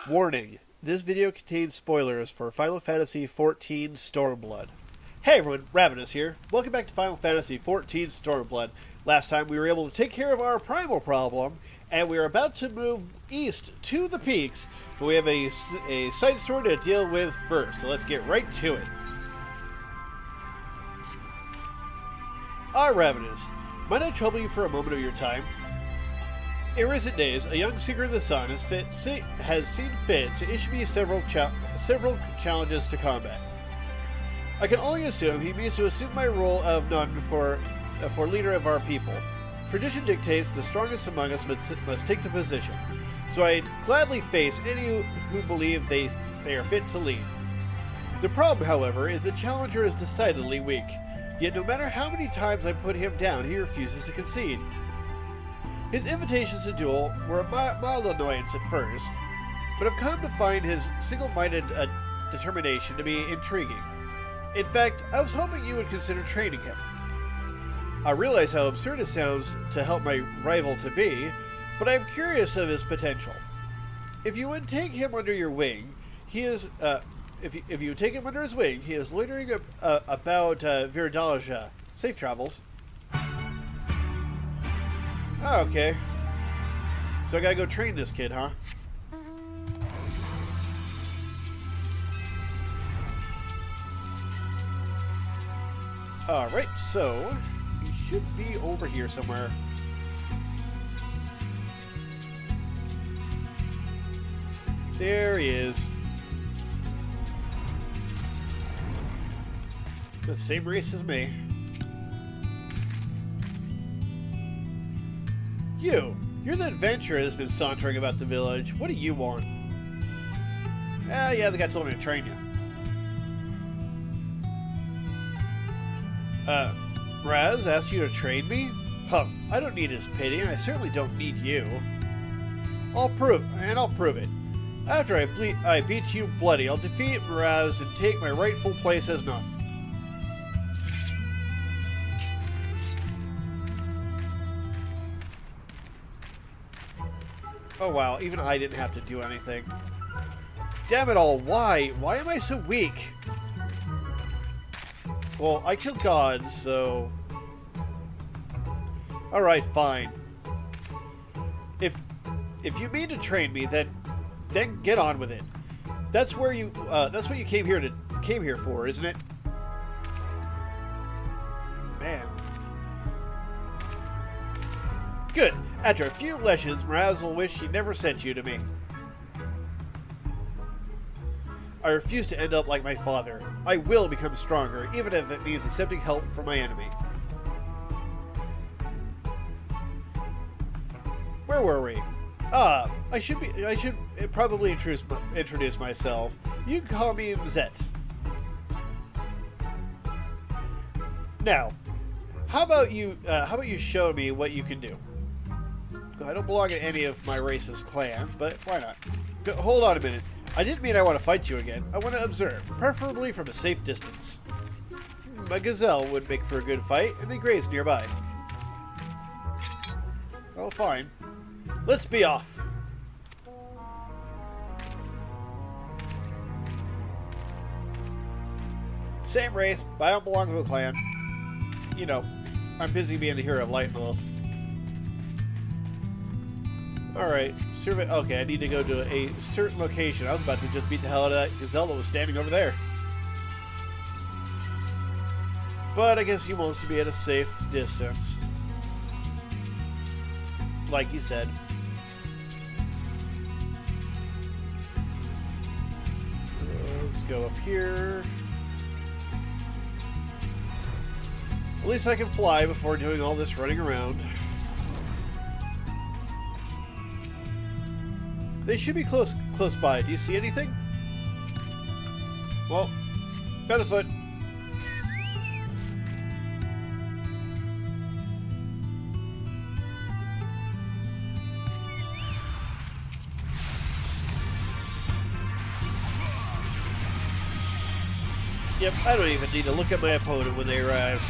Warning, this video contains spoilers for Final Fantasy XIV Stormblood. Hey everyone, Ravinous here. Welcome back to Final Fantasy XIV Stormblood. Last time we were able to take care of our primal problem, and we are about to move east to the peaks, but we have a side story to deal with first, so let's get right to it. Ravinous, might I trouble you for a moment of your time? In recent days, a young seeker of the sun has seen fit to issue me several challenges to combat. I can only assume he means to assume my role of none for leader of our people. Tradition dictates the strongest among us must take the position, so I'd gladly face any who believe they are fit to lead. The problem, however, is the challenger is decidedly weak, yet no matter how many times I put him down, he refuses to concede. His invitations to duel were a mild annoyance at first, but I've come to find his single-minded determination to be intriguing. In fact, I was hoping you would consider training him. I realize how absurd it sounds to help my rival to be, but I am curious of his potential. If you would take him under your wing, he is if you take him under his wing, he is loitering about Virdalja. Safe travels. Oh, okay. So I gotta go train this kid, huh? Alright, so he should be over here somewhere. There he is. The same race as me. You're the adventurer that's been sauntering about the village. What do you want? Yeah, the guy told me to train you. Raz asked you to train me? I don't need his pity, and I certainly don't need you. I'll prove it. After I beat you bloody, I'll defeat Raz and take my rightful place as none. Oh wow, even I didn't have to do anything. Damn it all, why? Why am I so weak? Well, I killed gods, so... Alright, fine. If you mean to train me, then get on with it. That's what you came here for, isn't it? Man. Good. After a few lessons, Miraz will wish he never sent you to me. I refuse to end up like my father. I will become stronger, even if it means accepting help from my enemy. Where were we? I should probably introduce myself. You can call me Zet. Now, how about you show me what you can do? I don't belong in any of my race's clans, but why not? Hold on a minute. I didn't mean I want to fight you again. I want to observe, preferably from a safe distance. A gazelle would make for a good fight, and they graze nearby. Oh, fine. Let's be off. Same race, but I don't belong to a clan. You know, I'm busy being the hero of Light and Love. Alright, survey. Okay, I need to go to a certain location. I was about to just beat the hell out of that gazelle that was standing over there. But I guess he wants to be at a safe distance. Like he said. Let's go up here. At least I can fly before doing all this running around. They should be close by. Do you see anything? Well, Featherfoot. Yep, I don't even need to look at my opponent when they arrive.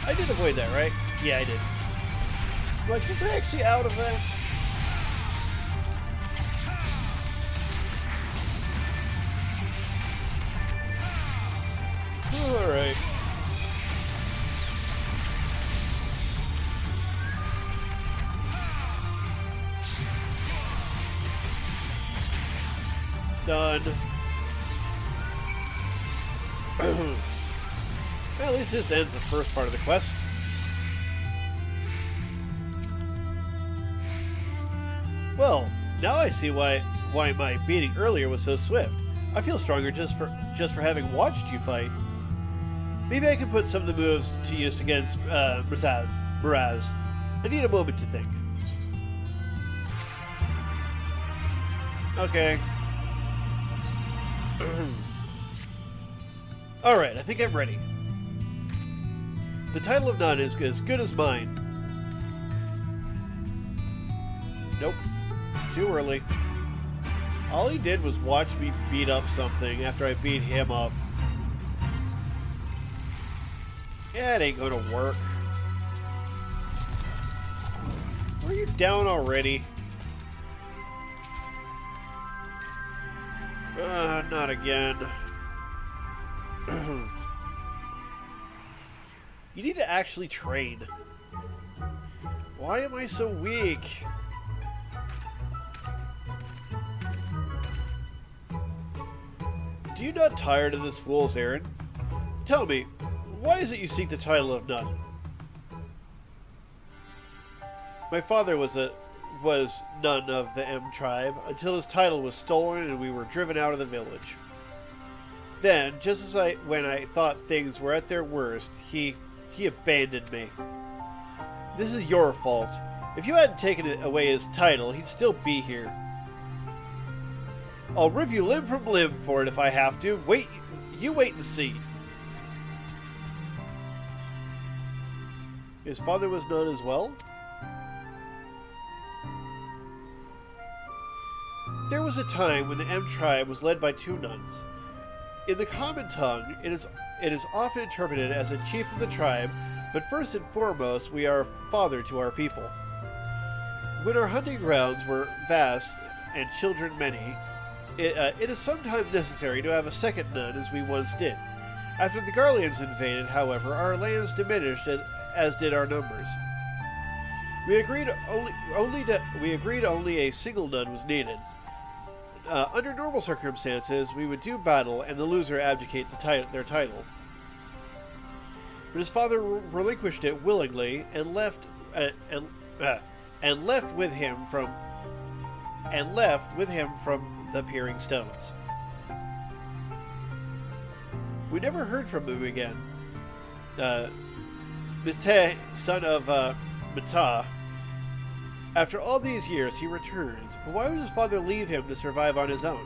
I did avoid that, right? Yeah, I did. Like, was I actually out of that? Alright. Done. Well, at least this ends the first part of the quest. Well, now I see why my beating earlier was so swift. I feel stronger just for having watched you fight. Maybe I can put some of the moves to use against Miraz. I need a moment to think. Okay. Alright, I think I'm ready. The title of Nun is as good as mine. Nope. Too early. All he did was watch me beat up something after I beat him up. Yeah, it ain't gonna work. Were you down already? Not again. You need to actually train. Why am I so weak? Do you not tired of this fool's errand? Tell me, why is it you seek the title of Nun? My father was none of the M tribe until his title was stolen and we were driven out of the village. Then, just as when I thought things were at their worst, he abandoned me. This is your fault. If you hadn't taken away his title, he'd still be here. I'll rip you limb from limb for it if I have to. You wait and see. His father was none as well? There was a time when the M tribe was led by 2 nuns. In the common tongue, it is often interpreted as a chief of the tribe, but first and foremost, we are father to our people. When our hunting grounds were vast and children many, it is sometimes necessary to have a second nun, as we once did. After the Garleans invaded, however, our lands diminished, as did our numbers. We agreed only a single nun was needed. Under normal circumstances, we would do battle and the loser abdicate their title. But his father relinquished it willingly and left with him from the peering stones. We never heard from him again. Miste, son of Mata. After all these years, he returns, but why would his father leave him to survive on his own?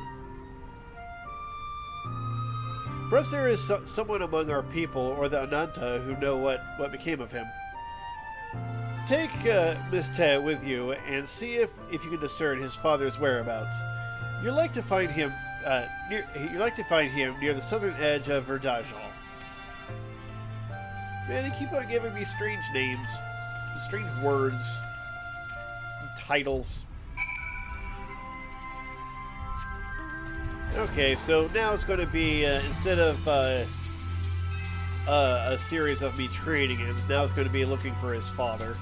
Perhaps there is someone among our people or the Ananta who know what became of him. Take Miste with you and see if you can discern his father's whereabouts. You'd like to find him near the southern edge of Verdajal. Man, they keep on giving me strange names, strange words. Titles. Okay, so now it's going to be instead of a series of me training him, now it's going to be looking for his father.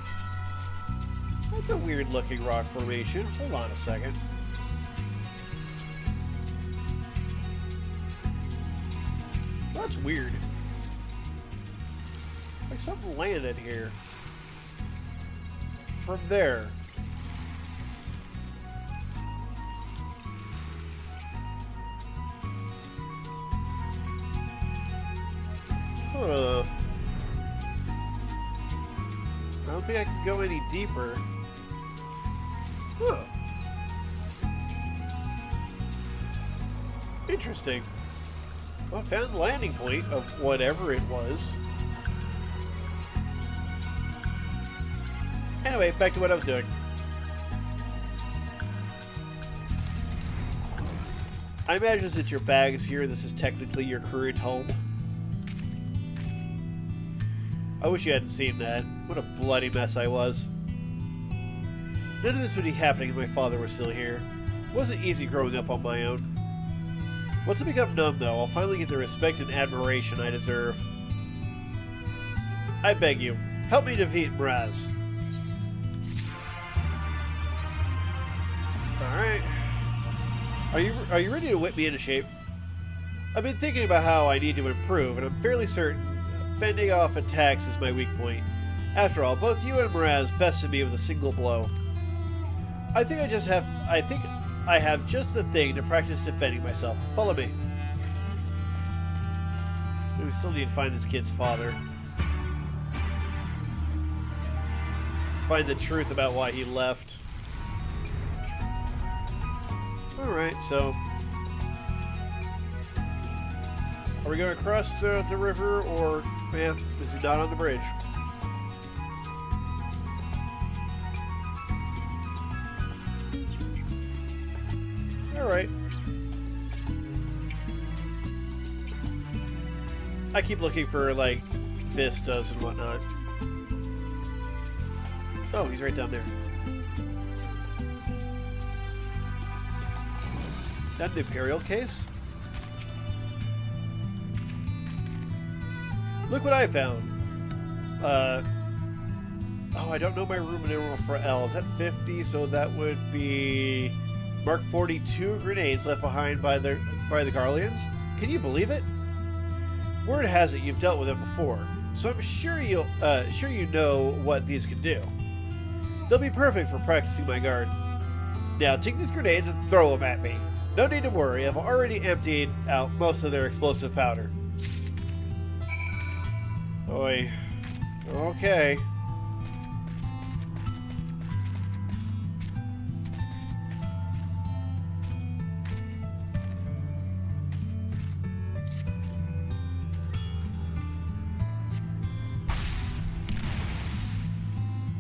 That's a weird looking rock formation. Hold on a second. That's weird. Like something landed here. From there. I don't think I can go any deeper. Huh. Interesting. Well, I found the landing point of whatever it was. Anyway, back to what I was doing. I imagine since your bag is here, this is technically your current home. I wish you hadn't seen that. What a bloody mess I was. None of this would be happening if my father was still here. It wasn't easy growing up on my own. Once I become numb, though, I'll finally get the respect and admiration I deserve. I beg you, help me defeat Mraz. Alright. Are you ready to whip me into shape? I've been thinking about how I need to improve, and I'm fairly certain fending off attacks is my weak point. After all, both you and Mraz bested me with a single blow. I think I have just the thing to practice defending myself. Follow me. We still need to find this kid's father. Find the truth about why he left. Alright, so... Are we going to cross the river, or... Man, is he not on the bridge? Alright. I keep looking for, like, vistas and whatnot. Oh, he's right down there. That an Imperial case? Look what I found. Oh, I don't know my room numeral for L. Is that 50? So that would be Mark 42 grenades left behind by the Garleans. Can you believe it? Word has it you've dealt with them before, so I'm sure you know what these can do. They'll be perfect for practicing my guard. Now take these grenades and throw them at me. No need to worry, I've already emptied out most of their explosive powder. Oi. Okay.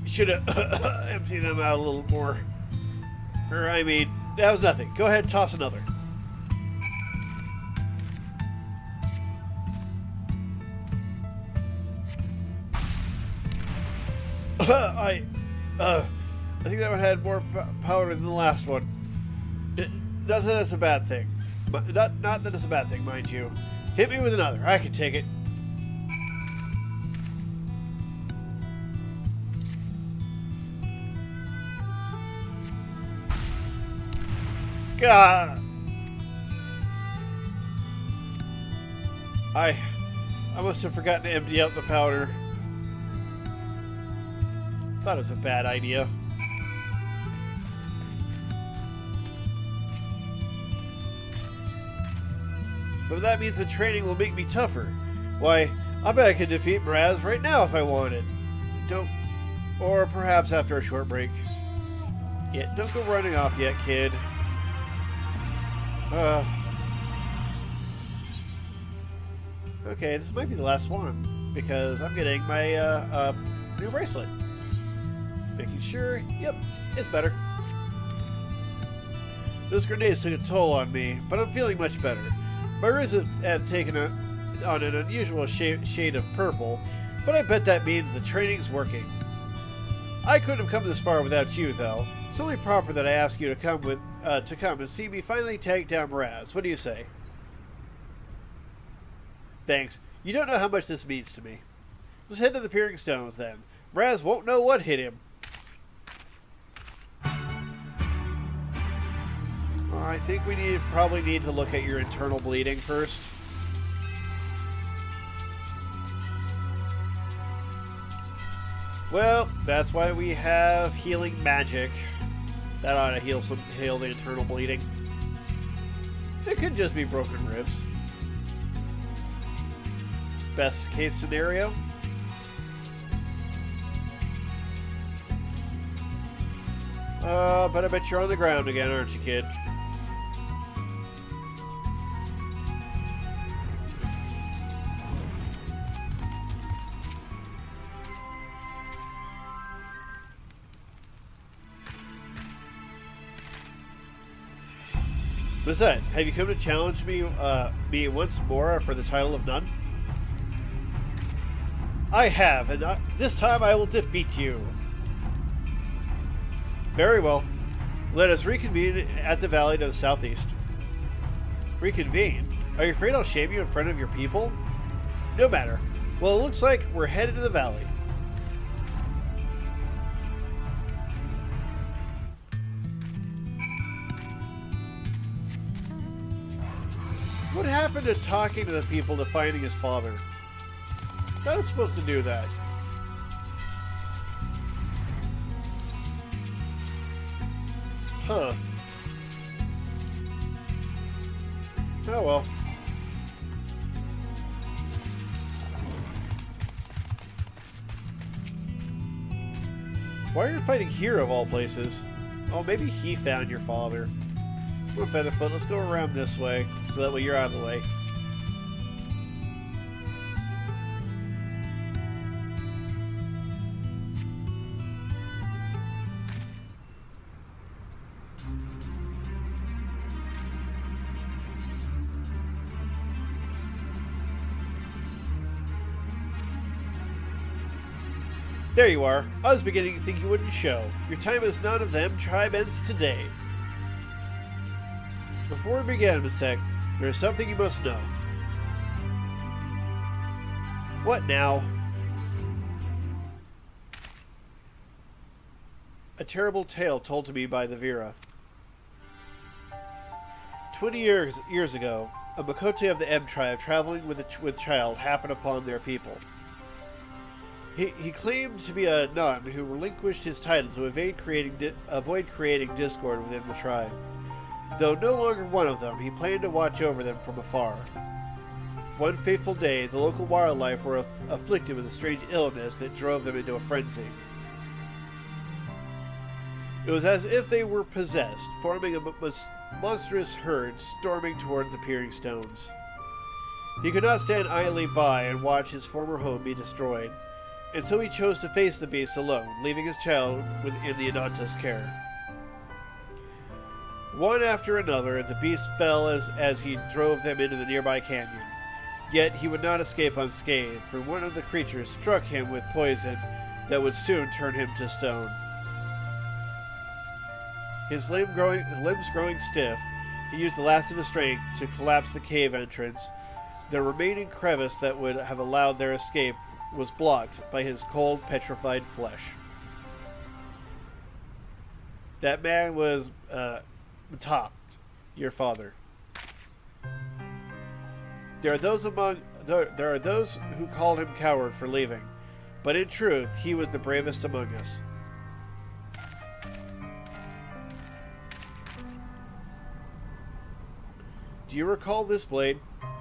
Should have emptied them out a little more. Or, I mean, that was nothing. Go ahead and toss another. I think that one had more powder than the last one. Not that that's a bad thing. But not that it's a bad thing, mind you. Hit me with another. I can take it. God. I must have forgotten to empty out the powder. Thought it was a bad idea. But that means the training will make me tougher. Why, I bet I could defeat Mraz right now if I wanted. Don't... Or perhaps after a short break. Yeah, don't go running off yet, kid. Okay, this might be the last one, because I'm getting my new bracelet. Making sure, yep, it's better. Those grenades took a toll on me, but I'm feeling much better. My wrists have taken on an unusual shade of purple, but I bet that means the training's working. I couldn't have come this far without you, though. It's only proper that I ask you to come and see me finally take down Mraz. What do you say? Thanks. You don't know how much this means to me. Let's head to the Peering Stones, then. Mraz won't know what hit him. I think we probably need to look at your internal bleeding first. Well, that's why we have healing magic. That ought to heal the internal bleeding. It could just be broken ribs. Best case scenario. But I bet you're on the ground again, aren't you, kid? What's that? Have you come to challenge me once more for the title of Nun? I have, and this time I will defeat you. Very well. Let us reconvene at the valley to the southeast. Reconvene? Are you afraid I'll shame you in front of your people? No matter. Well, it looks like we're headed to the valley. What happened to talking to the people to finding his father? I was supposed to do that. Huh. Oh well. Why are you fighting here of all places? Oh, maybe he found your father. Come on, Featherfoot, let's go around this way, so that way you're out of the way. There you are. I was beginning to think you wouldn't show. Your time as none of them tribe ends today. Before we begin, Miss Tech, there is something you must know. What now? A terrible tale told to me by the Vera. 20 years ago, a Makote of the M tribe traveling with child happened upon their people. He claimed to be a nun who relinquished his title to avoid creating discord within the tribe. Though no longer one of them, he planned to watch over them from afar. One fateful day, the local wildlife were afflicted with a strange illness that drove them into a frenzy. It was as if they were possessed, forming a monstrous herd storming toward the peering stones. He could not stand idly by and watch his former home be destroyed, and so he chose to face the beast alone, leaving his child in the Ananta's care. One after another, the beasts fell as he drove them into the nearby canyon. Yet he would not escape unscathed, for one of the creatures struck him with poison that would soon turn him to stone. His limbs growing stiff, he used the last of his strength to collapse the cave entrance. The remaining crevice that would have allowed their escape was blocked by his cold, petrified flesh. That man was Top, your father. There are those who called him coward for leaving, but in truth, he was the bravest among us. Do you recall this blade?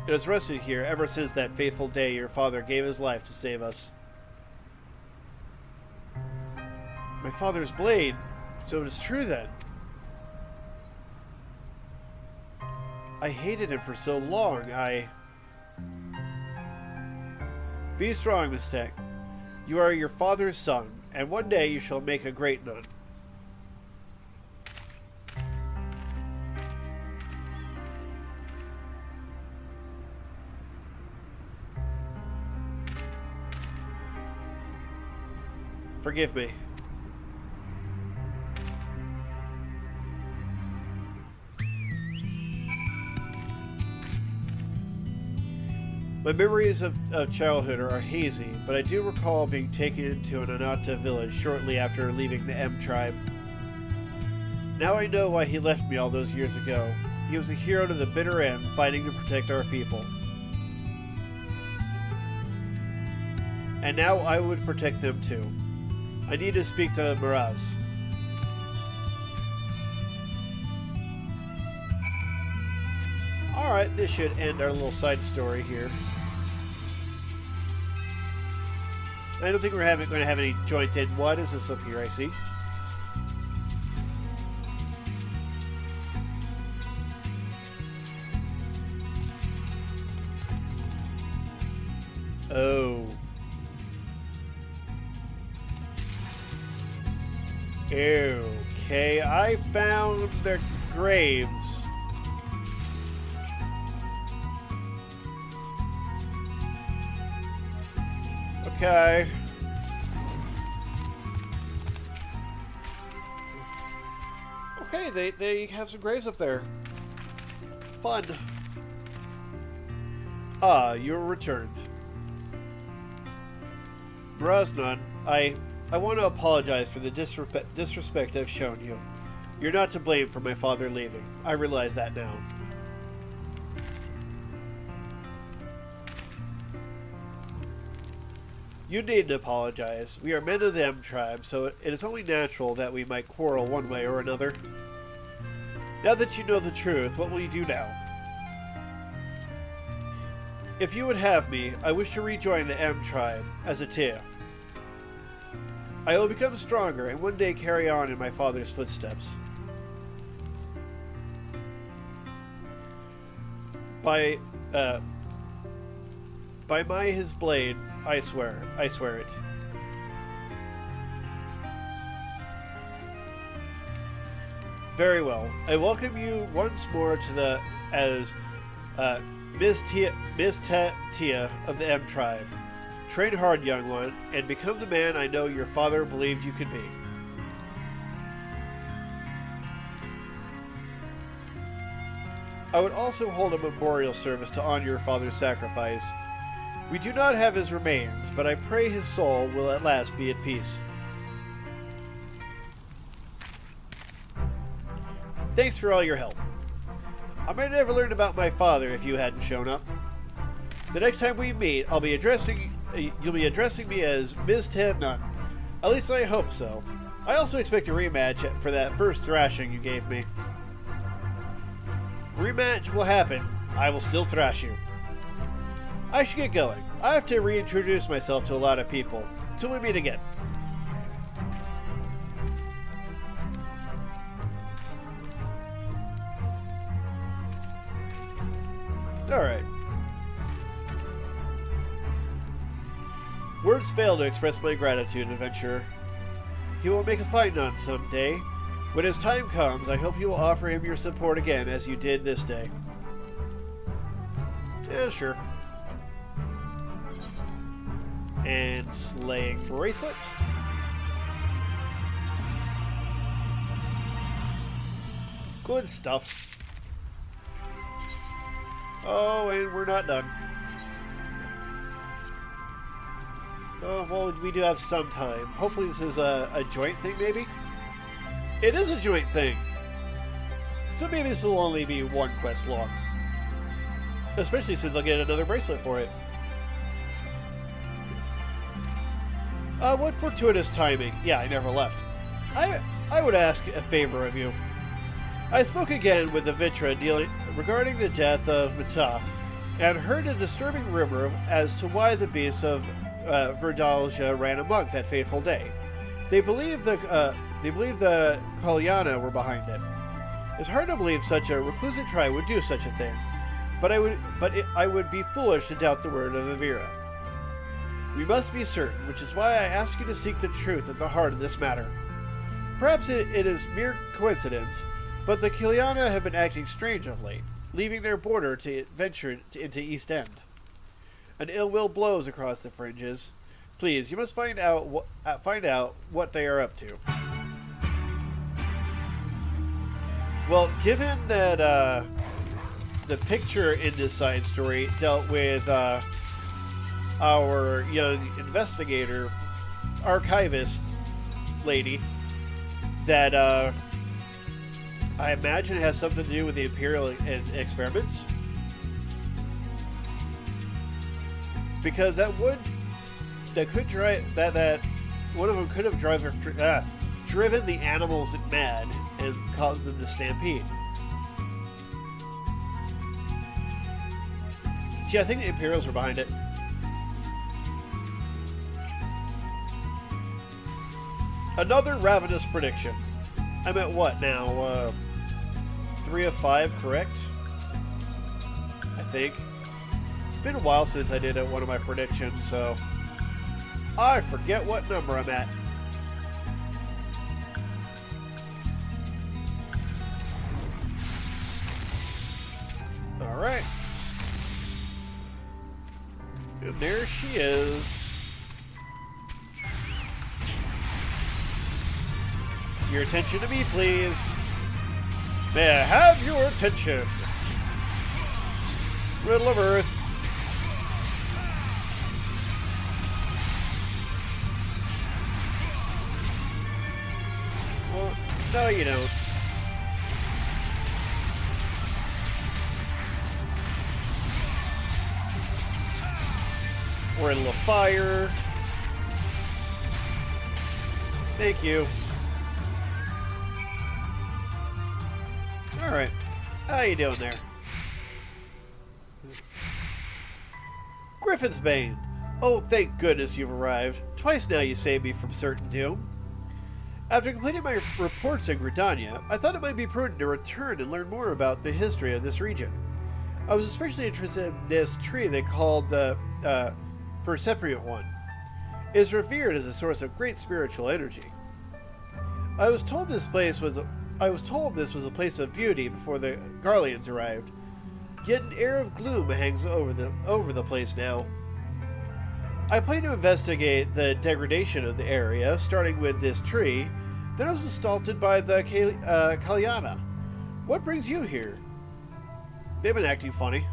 It has rested here ever since that fateful day your father gave his life to save us. My father's blade? So it is true then. I hated him for so long, Be strong, Miss Tech. You are your father's son, and one day you shall make a great nun. Forgive me. My memories of childhood are hazy, but I do recall being taken into an Anata village shortly after leaving the M tribe. Now I know why he left me all those years ago. He was a hero to the bitter end, fighting to protect our people. And now I would protect them too. I need to speak to Miraz. Alright, this should end our little side story here. I don't think we're going to have any jointed. What is this up here I see? Oh. Okay, I found their graves. Okay. Okay, they have some graves up there. Fun. Ah, you're returned. Brosnan, I want to apologize for the disrespect I've shown you. You're not to blame for my father leaving. I realize that now. You needn't apologize. We are men of the M tribe, so it is only natural that we might quarrel one way or another. Now that you know the truth, what will you do now? If you would have me, I wish to rejoin the M tribe as a Tia. I will become stronger and one day carry on in my father's footsteps. By his blade, I swear it. Very well. I welcome you once more to the Ms. Tia of the M tribe. Train hard, young one, and become the man I know your father believed you could be. I would also hold a memorial service to honor your father's sacrifice. We do not have his remains, but I pray his soul will at last be at peace. Thanks for all your help. I might never learn about my father if you hadn't shown up. The next time we meet, you'll be addressing me as Ms. Ted Nunn. At least I hope so. I also expect a rematch for that first thrashing you gave me. Rematch will happen. I will still thrash you. I should get going. I have to reintroduce myself to a lot of people. Till we meet again. Alright. Words fail to express my gratitude, adventurer. He will make a fine nun someday. When his time comes, I hope you will offer him your support again as you did this day. Yeah, sure. And slaying bracelet. Good stuff. Oh, and we're not done. Oh, well, we do have some time. Hopefully this is a joint thing, maybe? It is a joint thing! So maybe this will only be one quest long. Especially since I'll get another bracelet for it. What fortuitous timing. Yeah, I never left. I would ask a favor of you. I spoke again with the Vitra regarding the death of Mata, and heard a disturbing rumor as to why the beasts of Verdalja ran amok that fateful day. They believe the Kalyana were behind it. It's hard to believe such a reclusive tribe would do such a thing, but I would be foolish to doubt the word of Avira. We must be certain, which is why I ask you to seek the truth at the heart of this matter. Perhaps it is mere coincidence, but the Kalyana have been acting strange of late, leaving their border to venture into East End. An ill will blows across the Fringes. Please, you must find out what they are up to. Well, given that the picture in this side story dealt with our young investigator, archivist lady, that I imagine has something to do with the Imperial experiments. Because that could drive that one of them could have driven the animals mad and caused them to stampede. Yeah, I think the Imperials were behind it. Another Ravinous prediction. I'm at what now? 3 of 5, correct? I think. It's been a while since I did one of my predictions, so I forget what number I'm at. Alright. And there she is. Your attention to me, please. May I have your attention? Riddle of Earth. Well, no, you don't. Riddle of Fire. Thank you. Alright. How you doing there? Griffin's Bane. Oh, thank goodness you've arrived. Twice now you saved me from certain doom. After completing my reports in Gridania, I thought it might be prudent to return and learn more about the history of this region. I was especially interested in this tree they called the Persepriant one. It is revered as a source of great spiritual energy. I was told this was a place of beauty before the Garleans arrived. Yet an air of gloom hangs over the place now. I plan to investigate the degradation of the area, starting with this tree. Then I was assaulted by the Kalyana. What brings you here? They've been acting funny.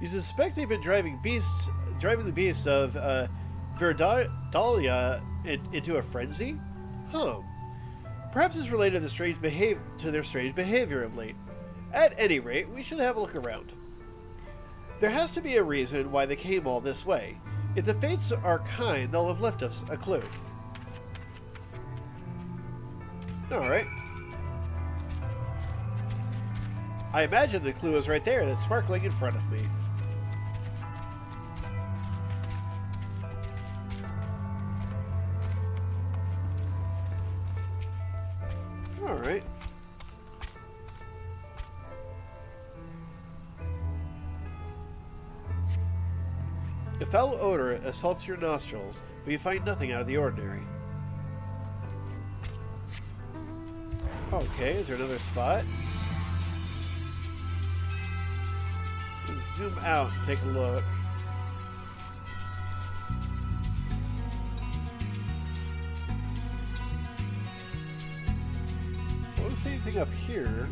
You suspect they've been driving the beasts of Verdalia into a frenzy? Huh. Perhaps it's related to their strange behavior of late. At any rate, we should have a look around. There has to be a reason why they came all this way. If the fates are kind, they'll have left us a clue. Alright. I imagine the clue is right there, that's sparkling in front of me. Alright. A foul odor assaults your nostrils, but you find nothing out of the ordinary. Okay, is there another spot? Let's zoom out and take a look. I don't see anything up here.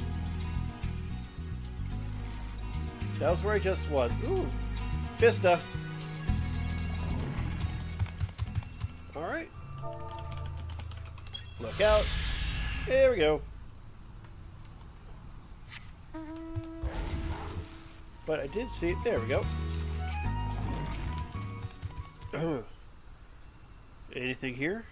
That was where I just was. Ooh! Vista! Alright. Look out. There we go. But I did see it. There we go. Anything here?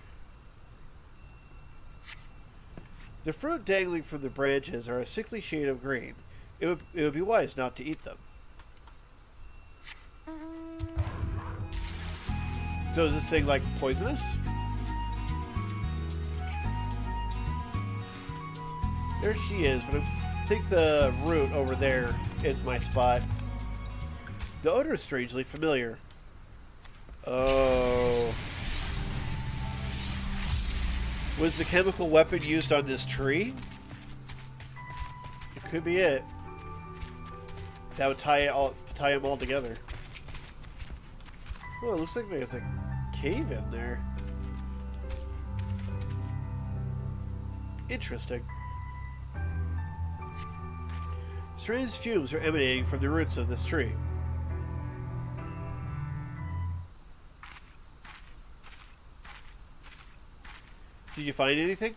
The fruit dangling from the branches are a sickly shade of green. It would be wise not to eat them. So is this thing like poisonous? There she is, but I think the root over there is my spot. The odor is strangely familiar. Oh. Was the chemical weapon used on this tree? It could be it. That would tie them all together. Oh, it looks like there's a cave in there. Interesting. Strange fumes are emanating from the roots of this tree. Did you find anything?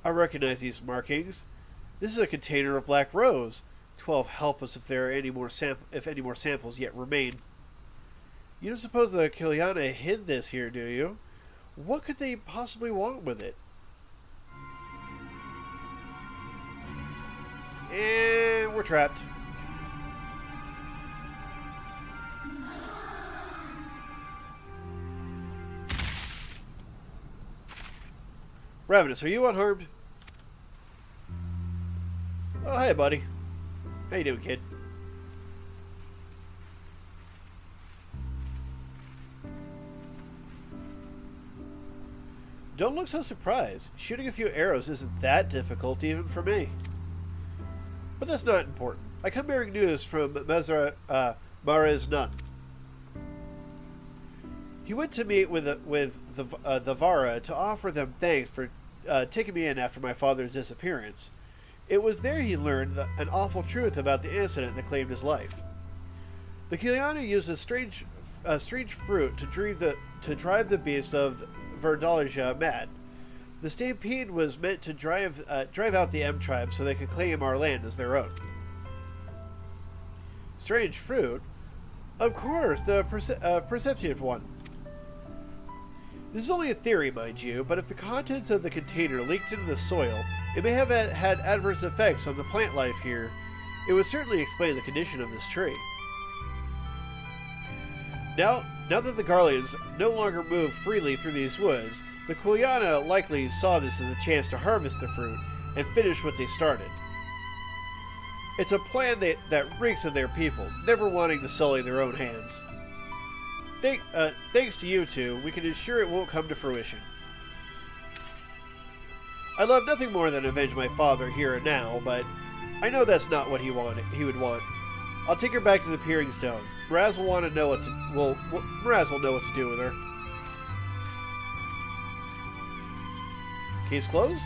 I recognize these markings. This is a container of black rose. 12 help us if there are any more samples yet remain. You don't suppose the Kiliana hid this here, do you? What could they possibly want with it? And we're trapped. Ravinous, are you unharmed? Oh, hey, buddy. How you doing, kid? Don't look so surprised. Shooting a few arrows isn't that difficult even for me. But that's not important. I come bearing news from Mares Nun. He went to meet with the Vara to offer them thanks for taking me in after my father's disappearance. It was there he learned an awful truth about the incident that claimed his life. The Kiliana used a strange fruit to drive the beasts of Verdalja mad. The stampede was meant to drive out the M tribe so they could claim our land as their own. Strange fruit? Of course, the perceptive one. This is only a theory, mind you, but if the contents of the container leaked into the soil, it may have had adverse effects on the plant life here. It would certainly explain the condition of this tree. Now that the Garleans no longer move freely through these woods, the Quiliana likely saw this as a chance to harvest the fruit and finish what they started. It's a plan that reeks of their people, never wanting to sully their own hands. Thanks to you two, we can ensure it won't come to fruition. I love nothing more than avenge my father here and now, but I know that's not what he would want. I'll take her back to the Peering Stones. Mraz will want to know Mraz will know what to do with her. Case closed?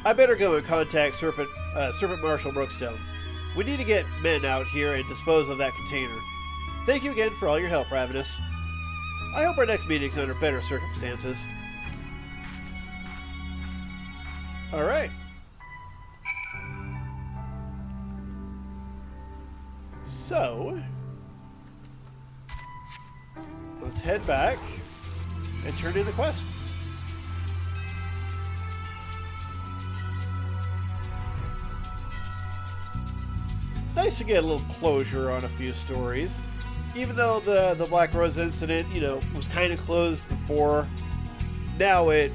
I better go and contact Serpent Marshal Brookstone. We need to get men out here and dispose of that container. Thank you again for all your help, Ravinous. I hope our next meeting's under better circumstances. Alright. So, let's head back and turn in the quest. Nice to get a little closure on a few stories. Even though the Black Rose incident, was kind of closed before, now it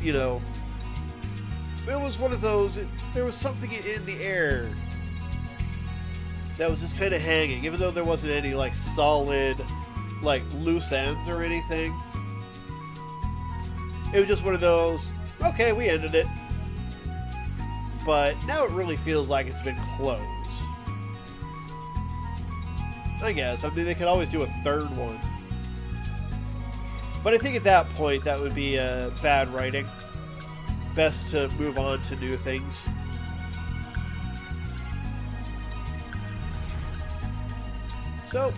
was one of those, there was something in the air that was just kind of hanging, even though there wasn't any, solid, loose ends or anything. It was just one of those, okay, we ended it. But now it really feels like it's been closed. I guess. I mean, they could always do a third one. But I think at that point, that would be bad writing. Best to move on to new things. So,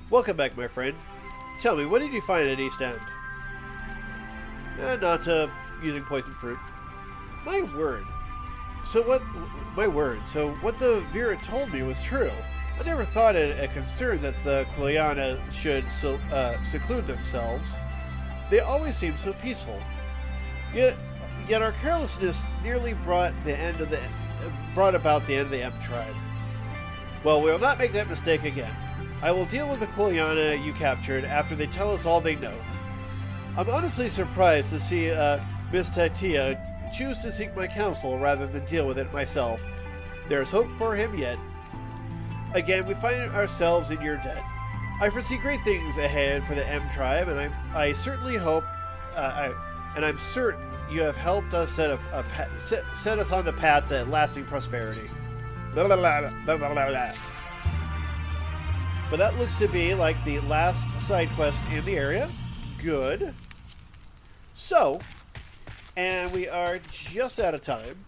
welcome back, my friend. Tell me, what did you find at East End? Not using poison fruit. My word. So what the Vera told me was true. I never thought it a concern that the Quiliana should seclude themselves. They always seemed so peaceful. Yet our carelessness nearly brought about the end of the M tribe. Well, we'll not make that mistake again. I will deal with the Quiliana you captured after they tell us all they know. I'm honestly surprised to see Miss Tatia choose to seek my counsel rather than deal with it myself. There's hope for him yet. Again, we find ourselves in your debt. I foresee great things ahead for the M tribe, and I certainly hope, and I'm certain you have helped us set us on the path to lasting prosperity. Blah, blah, blah, blah, blah, blah. But that looks to be like the last side quest in the area. Good. So, and we are just out of time.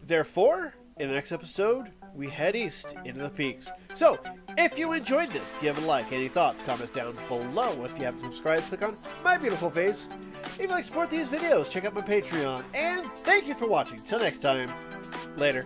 Therefore, in the next episode, we head east into the peaks. So, if you enjoyed this, give it a like. Any thoughts, comments down below. If you haven't subscribed, click on my beautiful face. If you like to support these videos, check out my Patreon. And thank you for watching. Till next time, later.